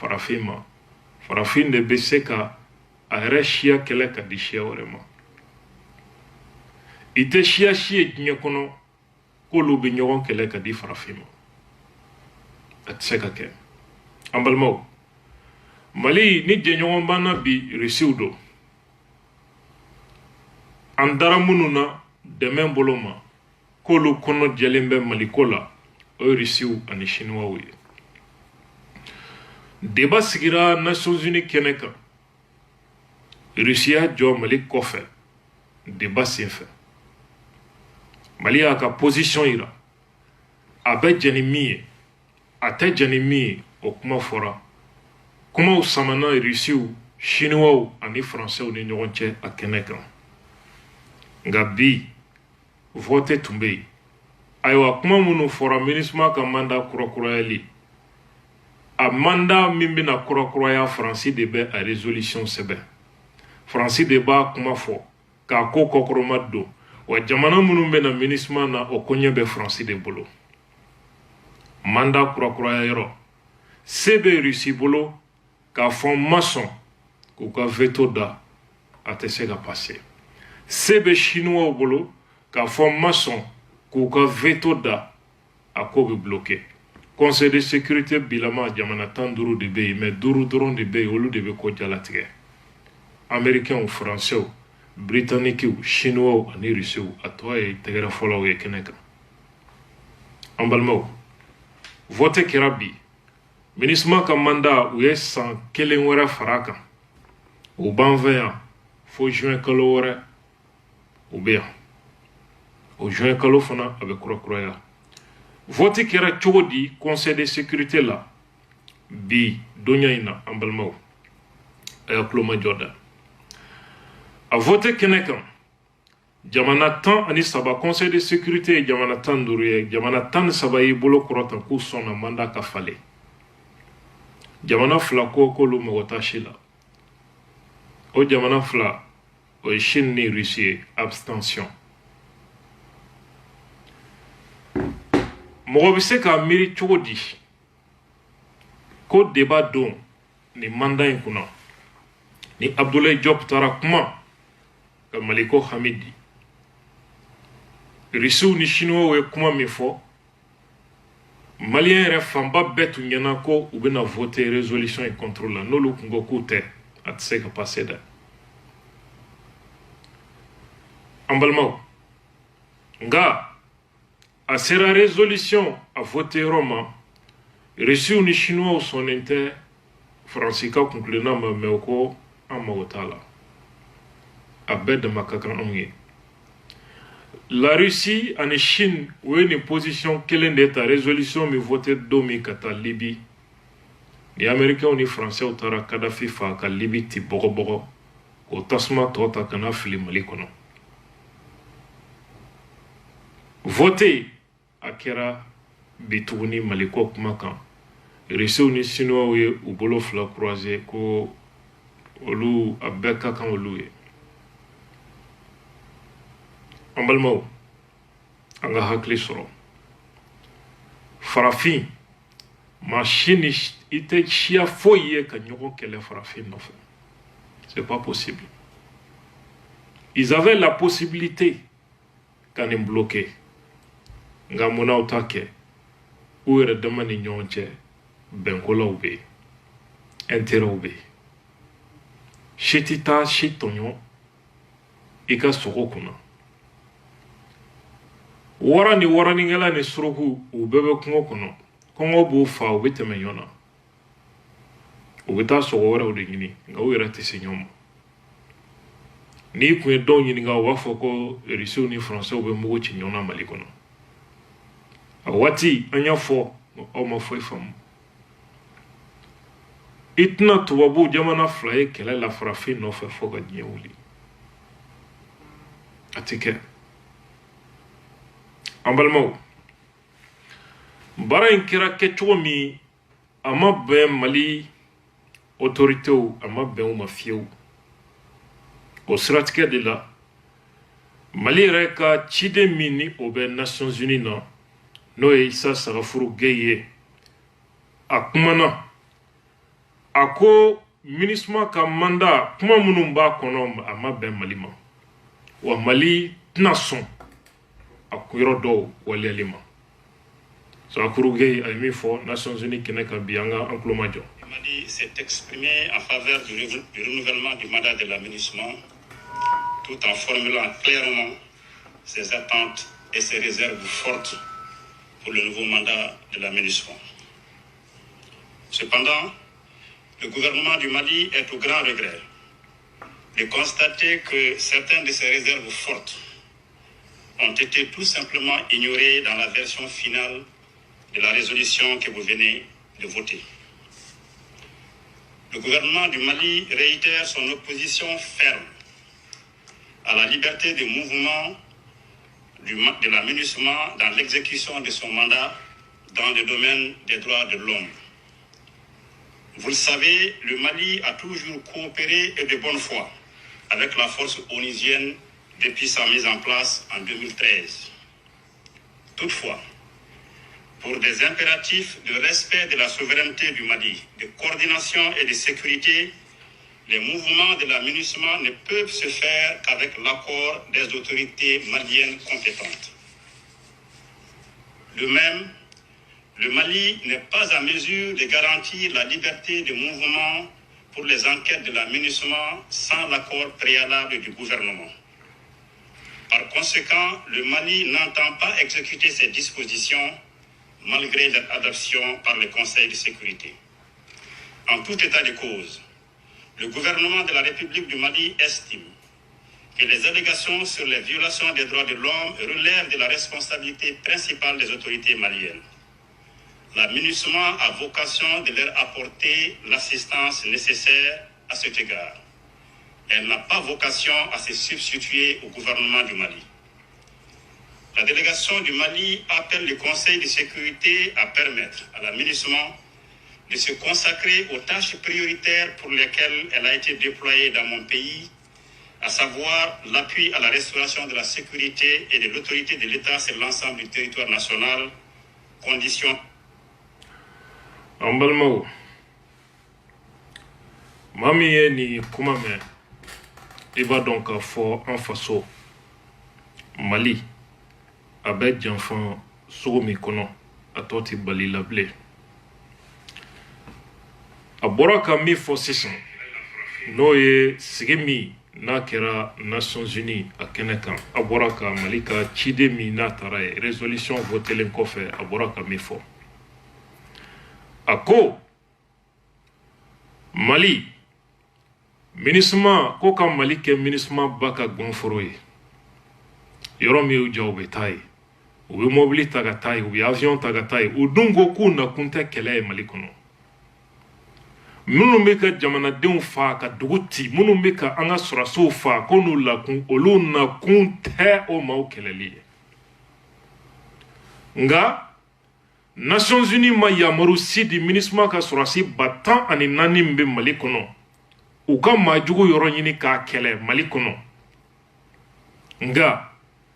farafin ma farafin de bɛ se ka a yɛrɛ siya kɛlɛ ka di siya wɛrɛ ma i tɛ siya si ye diɲɛ kɔnɔ k'olu bɛ ɲɔgɔn kɛlɛ ka di farafin ma a tɛ se ka kɛ an balimaw Mali ni jɛɲɔgɔn banna bi Rusiw don an dara minnu na dɛmɛ bolo ma k'olu kɔnɔ jɛlen bɛ Maliko la o ye Rusiw ani Chinois ye débat sigira Nations Unies kɛnɛ kan Rusiya jɔ Mali kɔfɛ débat senfɛ Mali y'a ka position yira a bɛ jɛn ni min ye a tɛ jɛn ni min ye o kuma fɔra kumaw samana Rusiw Chinois ani Français ni ɲɔgɔn cɛ a kɛnɛ kan nka bi vote tun bɛ yen ayiwa kuma minnu fɔra MINUSMA ka mandat kurakurayali a mandat min bɛna kurakuraya Faransi de bɛ a résolution sɛbɛn Faransi de b'a kuma fɔ k'a ko kɔkɔrɔma don wa jamana minnu bɛna MINUSMA na o koɲɛ bɛ Faransi de bolo mandat kurakuraya yɔrɔ se bɛ Rusi bolo k'a fɔ n ma sɔn k'u ka veto da a tɛ se ka passer se bɛ Chinois bolo k'a fɔ n ma sɔn k'u ka veto da a ko bɛ bloqué Conseil de sécurité bilama jamana 15 de bɛ yen mais 5 dɔrɔn de bɛ yen olu de bɛ ko jalatigɛ Américains Français Britanniques Chinois ani Rusiw a tɔ ye tɛgɛrɛ fɔlɔw ye kɛnɛ kan an balimaw vote kɛra bi MINUSMA ka mandat u ye san 1 wɛrɛ fara kan o b'an fɛ yan fo juin kalo wɛrɛ u bɛ yan o juin kalo fana a bɛ kurakuraya vote kɛra cogo di Conseil de sécurité la bi donya in na an balimaw a y'a tulo majɔ da a vote kɛnɛ kan jamana 13 Conseil de sécurité ye jamana 15 ye jamana 13 y'i bolo kɔrɔta k'u sɔnna mandat ka falen jamana 2 ko k'olu mago t'a si la o jamana 2 o ye Chine ni Russie ye abstention mɔgɔ bɛ se k'a miiri cogo di ko débat don ni mandat in kunna ni Abdoulaye Diop taara kuma ka Maliko Hamidi Rusiw ni Chinois ye kuma min fɔ Malien yɛrɛ fanba bɛɛ tun ɲɛna ko u bɛna voter résolution in contre la n'olu kun ko k'u tɛ a tɛ se ka passer dɛ an balimaw nka a sera résolution a voter yɔrɔ ma Rusiw ni Chinois sɔnnen tɛ Faransi ka kuntilenna ma mais u ko an mago t'a la a bɛɛ dama ka kan anw ye la Russie ani Chine u ye nin position kelen de ta résolution min voter don min ka taa Libye ni Américains ni Français taara Kadhafi fa ka Libye ti bɔgɔbɔgɔ o tasuma tɔ ta kana fili Mali kɔnɔ voter a kɛra bi tuguni Maliko kuma kan Rusiw ni Chinois ye u bolo fila croiser ko olu a bɛɛ ka kan olu ye an balimaw an ka hakili sɔrɔ farafin maa si ni i tɛ siya foyi ye ka ɲɔgɔn kɛlɛ farafin nɔfɛ c'est pas possible ils avaient la possibilité ka nin bloquer nka munna u t'a kɛ u yɛrɛ dama ni ɲɔgɔn cɛ bɛnkolaw bɛ yen intérêtw bɛ yen si tɛ taa si tɔɲɔ i ka sogo kunna wara ni waranikɛla ni suruku u bɛɛ bɛ kungo kɔnɔ kɔngɔ b'u fa u bɛ tɛmɛ ɲɔgɔn na u bɛ taa sogo wɛrɛw de ɲini nka u yɛrɛ tɛ se ɲɔgɔn ma n'i kun ye dɔw ɲininka u b'a fɔ ko Rusiw ni Français bɛ mugu ci ɲɔgɔn na Mali kɔnɔ a waati an y'a fɔ aw ma foyi faamu i tɛna tubabu jamana 2 ye kɛlɛ la farafin nɔfɛ fo ka diɲɛ wuli a tɛ kɛ an balimaw baara in kɛra kɛcogo min a ma bɛn Mali autoritéw a ma bɛn u ma fiyewu o siratigɛ de la Mali yɛrɛ ka ciden min ni o bɛ Nations Unies na n'o ye Issa Sagafuru Gueye ye a kumana ako MINUSMA ka mandat kuma minnu b'a kɔnɔ a ma bɛn Mali ma wa Mali tɛna sɔn a ko yɔrɔ dɔw waliyali ma Sakuru Gueye a ye min fɔ Nations Unies kɛnɛ kan bi an ka an tulo ma jɔ. Mali s'est exprimé en faveur du renouvellement du mandat de la MINUSMA tout en formulant clairement ses attentes et ses réserves fortes pour le nouveau mandat de la MINUSMA. Cependant, le gouvernement du Mali est au grand regret de constater que certaines de ces réserves fortes ont été tout simplement ignorées dans la version finale de la résolution que vous venez de voter. Le gouvernement du Mali réitère son opposition ferme à la liberté de mouvement de la MINUSMA dans l'exécution de son mandat dans le domaine des droits de l'homme. Vous le savez, le Mali a toujours coopéré et de bonne foi avec la force onusienne depuis sa mise en place en 2013. Toutefois, pour des impératifs de respect de la souveraineté du Mali, de coordination et de sécurité, les mouvements de la MINUSMA ne peuvent se faire qu'avec l'accord des autorités maliennes compétentes. De même, le Mali n'est pas en mesure de garantir la liberté de mouvement pour les enquêtes de la MINUSMA sans l'accord préalable du gouvernement. Par conséquent, le Mali n'entend pas exécuter ces dispositions malgré leur adoption par le Conseil de sécurité. En tout état de cause, le gouvernement de la République du Mali estime que les allégations sur les violations des droits de l'homme relèvent de la responsabilité principale des autorités maliennes. La MINUSMA a vocation de leur apporter l'assistance nécessaire à cet égard. Elle n'a pas vocation à se substituer au gouvernement du Mali. La délégation du Mali appelle le Conseil de sécurité à permettre à la MINUSMA de se consacrer aux tâches prioritaires pour lesquelles elle a été déployée dans mon pays, à savoir l'appui à la restauration de la sécurité et de l'autorité de l'État sur l'ensemble du territoire national, conditions. Ambalmao, mami ni kumame, iba donc à fort en faso, Mali, avec j'enfant soumi kono, a toti bali lable. A boraka mi fo sisan, no ye sigimi n'a kɛra Nations Unies a kɛnɛ kan, a bɔra ka Mali ka ciden min n'a taara ye résolution votelen kɔfɛ a bɔra ka min fɔ. A ko Mali MINUSMA ko ka Mali kɛ MINUSMA ba ka gɔnforo ye yɔrɔ min y'u ja u bɛ taa ye u bɛ mobili ta ka taa ye u bɛ avion ta ka taa ye u dun ko k'u nakun tɛ kɛlɛ ye Mali kɔnɔ minnu bɛ ka jamanadenw faa ka dugu ci minnu bɛ ka an ka sɔrɔdasiw faa ko n'u nakun olu nakun tɛ o maaw kɛlɛli ye nka Nations Unies ma yamaru si di MINUSMA ka sɔrɔdasi 114 min bɛ Mali kɔnɔ u ka maajugu yɔrɔ ɲini k'a kɛlɛ Mali kɔnɔ nka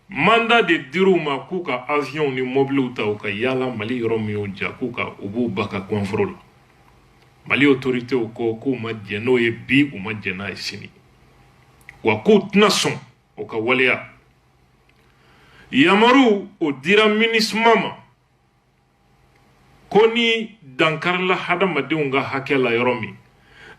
mandat de dir'u ma k'u ka avion ni mobiliw ta u ka yaala Mali yɔrɔ min y'u ja k'u b'u ba ka gɔnforo la Mali autorités ko k'u ma jɛ n'o ye bi u ma jɛ n'a ye sini wa k'u tɛna sɔn o ka waleya yamaru o dira MINUSMA ma ko ni dankarila hadamadenw ka hakɛ la yɔrɔ min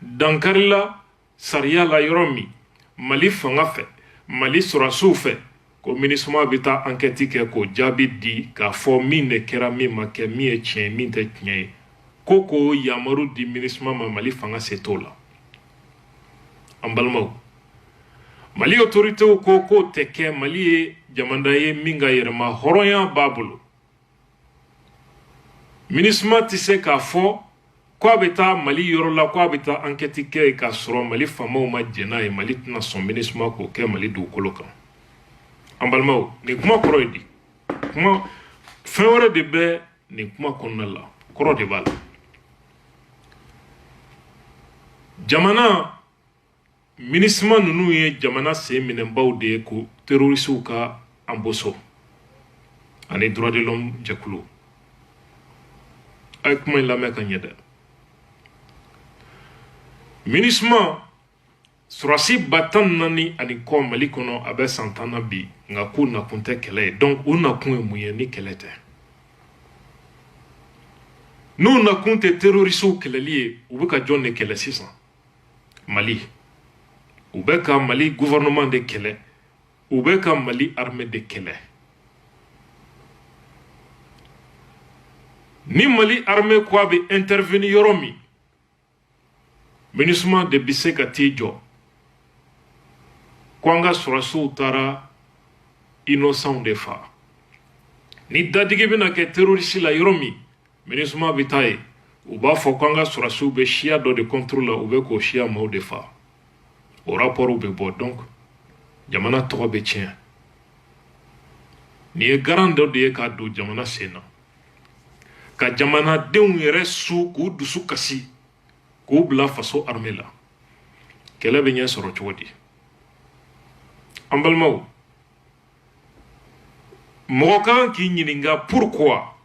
dankarila sariya la yɔrɔ min Mali fanga fɛ Mali sɔrɔdasiw fɛ ko MINUSMA bɛ taa enquête kɛ k'o jaabi di k'a fɔ min de kɛra min ma kɛ min ye tiɲɛ ye min tɛ tiɲɛ ye ko yamaru di MINUSMA ma Mali fanga se t'o la an balimaw Mali autorités ko k'o tɛ kɛ Mali ye jamana ye min ka yɛrɛma hɔrɔnya b'a bolo MINUSMA tɛ se k'a fɔ k'a bɛ taa Mali yɔrɔ la k'a bɛ taa enquête kɛ k'a sɔrɔ Mali faamaw ma jɛ n'a ye Mali tɛna sɔn MINUSMA k'o kɛ Mali dugukolo kan an balimaw nin kuma kɔrɔ ye di kuma fɛn wɛrɛ de bɛ nin kuma kɔnɔna la kɔrɔ de b'a la jamana MINUSMA ninnu ye jamana sen minɛbaw de ye ko terrorisiw ka embauche ani droit de l'homme jɛkulu a ye kuma in lamɛn ka ɲɛ dɛ MINUSMA surasi batan nani ani ko Mali kono abe santana bi nga ku na kunte kele donc una kun muye ni kelete nous na kunte terroriste keleli ubeka jonne kele 600 Mali ubeka Mali gouvernement de kele ubeka Mali armée de kele ni Mali armée quoi be intervenir yoromi MINUSMA de biseka tijo kwanga surasu tara innocent de fa ni dadige bina ke terroriste la yoromi MINUSMA bitaye uba fo kwanga surasu be shia do de contrôle ube ko shia mau de fa au rapport ube bo donc jamana to be tien ni e garande de ka do jamana sena ka jamana deun yere su ku dusu kasi ku bla faso armée la kele be nya soro chodi ambalmaw mokan ki nyininga pourquoi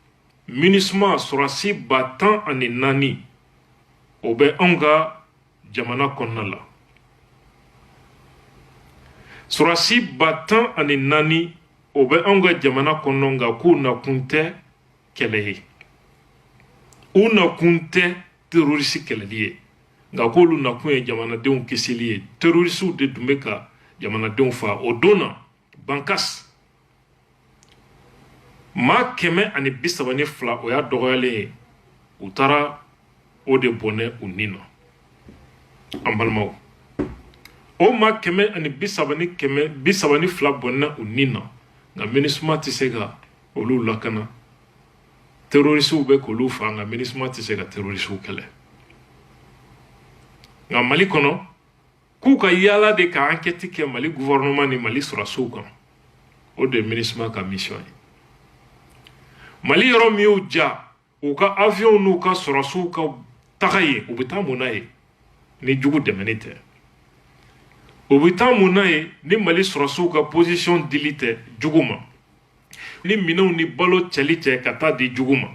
MINUSMA surasi batan ani nani obe anga jamana konnala surasi batan ani nani obe anga jamana konnonga ku na kunte kelehi una kunte terroriste keleliye nga ko lu na kun jamana deun kisiliye terroriste de dumeka jamana deun fa odona bankas ma keme ani bisabani fla o ya dogoyale utara o de bonne unina ambalmaw o ma keme ani bisabani fla bonne unina nga MINUSMA tisega olu lakana terroriste be ko lu fa nga MINUSMA tisega terroriste kele nga Mali kono ku ka yala de ka enquête ke Mali gouvernement ni Mali surasu kan o de MINUSMA ka mission Mali yoro miu ja u ka avion nu ka surasu ka tagaye u bita munaye ni jugu demenite u bita munaye ni Mali surasu ka position dilite juguma ni minau ni balo chelite kata di juguma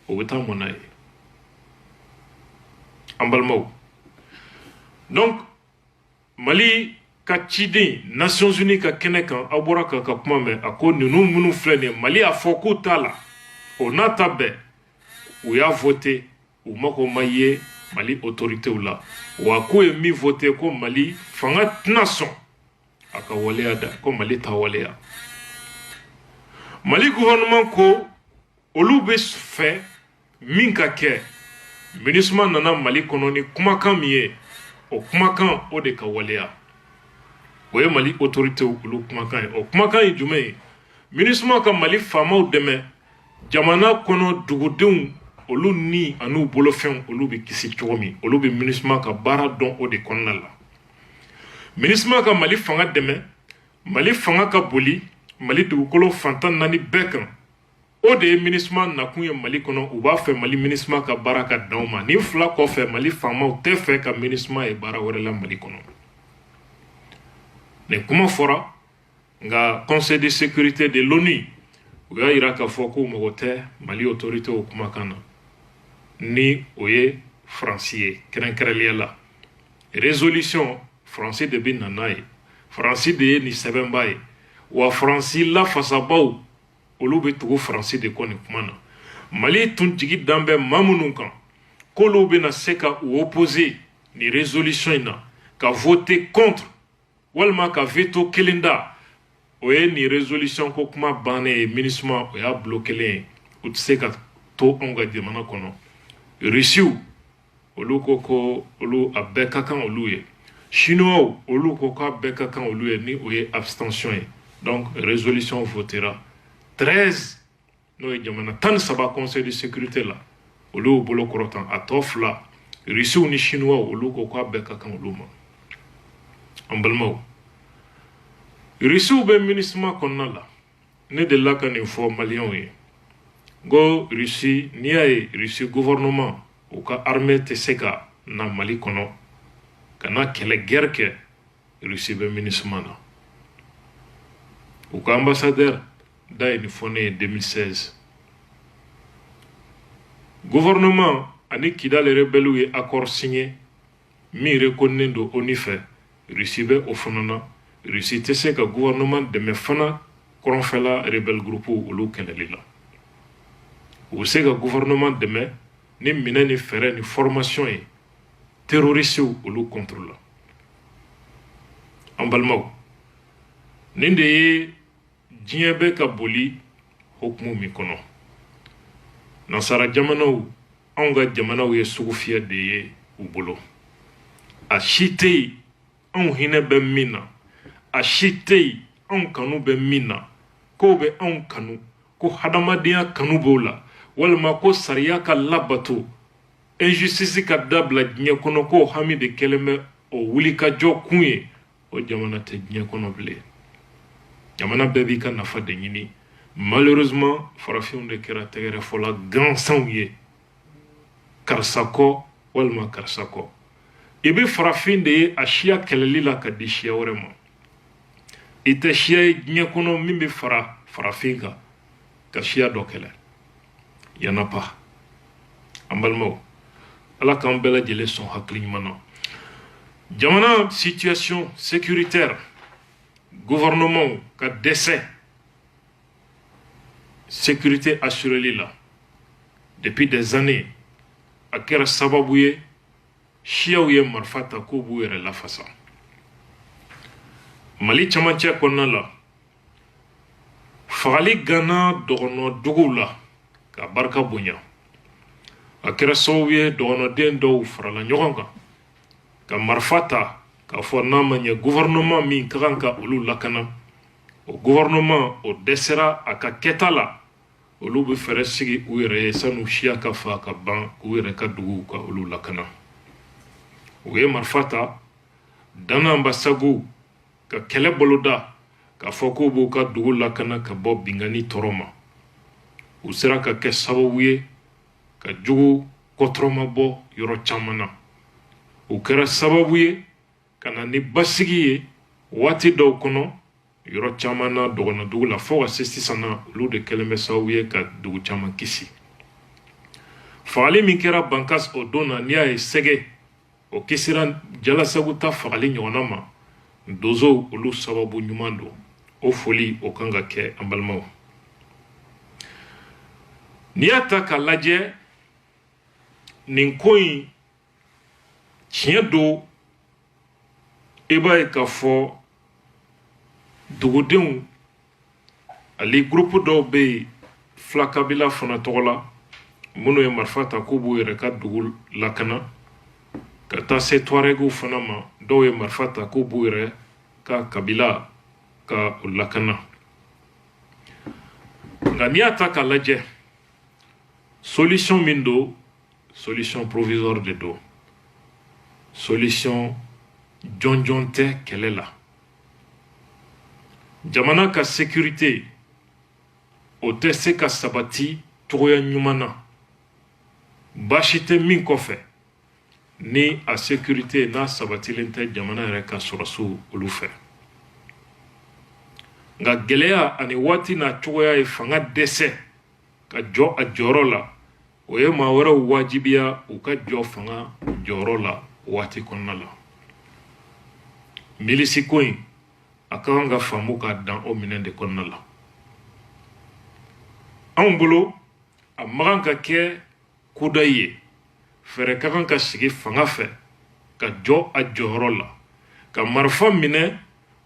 u bita munaye ambalmaw donc Mali ka ciden Nations Unies ka kenekan abora ka kuma me ako nunu munu flene Mali a foko tala o natabe ou ya voté ou mako maye Mali autorité ou la ou ako mi voté ko Mali fanga nation aka walea da ko Mali ta walea Mali gouvernement ko olube fait minka ke MINUSMA nana Mali kononi kuma kan miye o kuma kan o de ka walea o ye Mali autorité ou kuma kan o kuma kan jume MINUSMA ka Mali famaw deme jamana kono dugudenw olu ni anu bolofɛn olu be kisi cogo min olu be MINUSMA ka baara dɔn o de kɔnɔna la MINUSMA ka Mali fanga dɛmɛ Mali fanga ka boli Mali dugukolo fantan naani bɛɛ kan o de ye MINUSMA nakun ye Mali kɔnɔ u b'a fɛ Mali MINUSMA ka baara ka dan u ma ni fila kɔfɛ Mali faamaw tɛ fɛ ka MINUSMA ye baara wɛrɛ la Mali kɔnɔ nin kuma fɔra nka Conseil de sécurité de l'ONU u y'a yira k'a fɔ ko mɔgɔ tɛ Mali autorité o kumakan na ni o ye Faransi ye kɛrɛnkɛrɛnliya la résolution Faransi de bɛ nana ye Faransi de ye nin sɛbɛnba ye wa Faransi lafasabaw olu bɛ tugu Faransi de kɔ nin kuma na Mali tun jigi dan bɛ maa minnu kan k'olu bɛna se ka u opposer nin résolution in na ka voter contre walima ka veto kelen da o ye ni résolution ko kuma bannen ye MINUSMA o y'a bloquelen ye u tɛ se ka to anw ka jamana kɔnɔ Russiw olu ko ko olu a bɛɛ ka kan olu ye Chinois olu ko k'a bɛɛ ka kan olu ye ni o ye abstention ye donc résolution votera 13 n'o ye jamana 13 Conseil de sécurité la olu y'u bolo kɔrɔtan a tɔ 2 Russiw ni Chinois olu ko k'a bɛɛ ka kan olu ma an balimaw Russiw bɛ MINUSMA kɔnɔna la ne delila ka nin fɔ maliyɛnw ye ngo Russie n'i y'a ye Russie gouvernement u ka armée tɛ se ka na Mali kɔnɔ ka na kɛlɛ guerre kɛ Russie bɛ MINUSMA na u ka ambassadeur da ye nin fɔ ne ye 2016 gouvernement ani Kidal rebelles ye accord signé min reconnaît do ONU fɛ Russie bɛ o fana na Russie tɛ se ka gouvernement dɛmɛ fana kɔrɔnfɛla rebelle groupe olu kɛlɛli la u bɛ se ka gouvernement dɛmɛ ni minɛ ni fɛrɛ ni formation ye terroriste olu contre la an balimaw nin de ye diɲɛ bɛ ka boli hukumu min kɔnɔ nasara jamanaw anw ka jamanaw ye sugu fiyɛ de ye u bolo a si tɛ yen anw hinɛ bɛ min na a si tɛ yen anw kanu bɛ min na k'o bɛ anw kanu ko hadamadenya kanu b'o la walima ko sariya ka labato injustice ka dabila diɲɛ kɔnɔ k'o hami de kɛlen bɛ o wulikajɔ kun ye o jamana tɛ diɲɛ kɔnɔ bilen jamana bɛɛ b'i ka nafa de ɲini malheureusement farafinw de kɛra tɛgɛrɛ fɔla gansanw ye karisa kɔ walima karisa kɔ i bɛ farafin de ye a siya kɛlɛli la ka di siya wɛrɛ ma i tɛ siya ye diɲɛ kɔnɔ min bɛ fara farafin kan ka siya dɔ kɛlɛ yana pa an balimaw ala k'an bɛɛ lajɛlen sɔn hakili ɲuman na jamana situation sécuritaire gouvernement ka dɛsɛ sécurité assurée la depuis des années a kɛra sababu ye siyaw ye marifa ta k'u b'u yɛrɛ lafasa mali camancɛ kɔnɔna la fagali gana dɔgɔnɔduguw la ka barika bonya a kɛra sababu ye dɔgɔnɔden dɔw farala ɲɔgɔn kan ka marifa ta k'a fɔ n'a ma ɲɛ gouvernement min ka kan ka olu lakana o gouvernement o dɛsɛra a ka kɛta la olu bɛ fɛrɛ sigi u yɛrɛ ye sanu siya ka fa ka ban k'u yɛrɛ ka duguw ka olu lakana u ye marifa ta dananbasago ka kɛlɛ boloda k'a fɔ k'u b'u ka dugu lakana ka bɔ bingani tɔɔrɔ ma u sera ka kɛ sababu ye ka jugu kɔtɔrɔma bɔ yɔrɔ caman na u kɛra sababu ye ka na ni basigi ye waati dɔw kɔnɔ yɔrɔ caman na dɔgɔnɔdugu la fo ka se sisan na olu de kɛlen bɛ sababu ye ka dugu caman kisi fagali min kɛra bankas o don na n'i y'a ye sɛgɛ o kisira jalasago ta fagali ɲɔgɔnna ma donsow olu sababu ɲuman don o foli o kan ka kɛ an balimaw n'i y'a ta k'a lajɛ nin ko in tiɲɛ don i b'a ye k'a fɔ dugudenw ali groupe dɔw bɛ yen fila kabila fana tɔgɔ la minnu ye marifa ta k'u b'u yɛrɛ ka dugu lakana ka taa se tuaregiw fana ma dɔw ye marifa ta k'u b'u yɛrɛ ka kabila ka lakana nka n'i y'a ta k'a lajɛ solution min don solution provisoire de don solution jɔnjɔn tɛ kɛlɛ la jamana ka sécurité o tɛ se ka sabati cogoya ɲuman na baasi tɛ min kɔfɛ ni a sécurité n'a sabatilen tɛ jamana yɛrɛ ka sɔrɔsiw olu fɛ nka gɛlɛya ani waati n'a cogoya ye fanga dɛsɛ ka jɔ a jɔyɔrɔ la o ye maa wɛrɛw wajibiya u ka jɔ fanga jɔyɔrɔ la waati kɔnɔna la milisi ko in a ka kan ka faamu k'a dan o minɛn de kɔnɔna la anw bolo a man kan ka kɛ kuda ye fɛrɛ ka kan ka sigi fanga fɛ ka jɔ a jɔyɔrɔ la ka marifa minɛ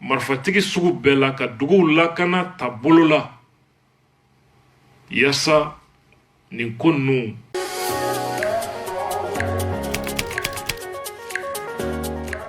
marifatigi sugu bɛɛ la ka duguw lakana ta bolo la yaasa nin ko ninnu